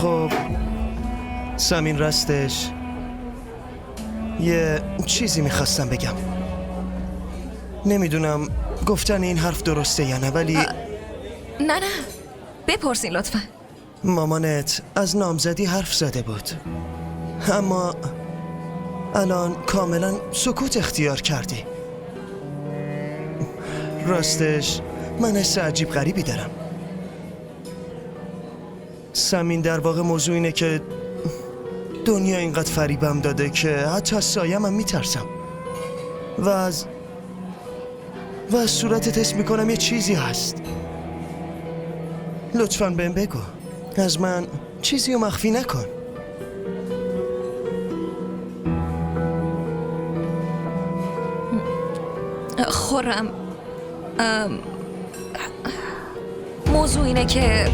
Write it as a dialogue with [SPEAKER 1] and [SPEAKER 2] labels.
[SPEAKER 1] خب سمین راستش یه چیزی میخواستم بگم. نمیدونم گفتن این حرف درسته یا نه، ولی
[SPEAKER 2] نه بپرسین لطفا.
[SPEAKER 1] مامانت از نامزدی حرف زده بود، اما الان کاملا سکوت اختیار کردی. راستش من حس عجیب غریبی دارم. سمین در واقع موضوع اینه که دنیا اینقدر فریبم داده که حتی از سایم هم میترسم و از صورتت حس میکنم یه چیزی هست. لطفاً بهم بگو، از من چیزی رو مخفی نکن.
[SPEAKER 2] خورم، موضوع اینه که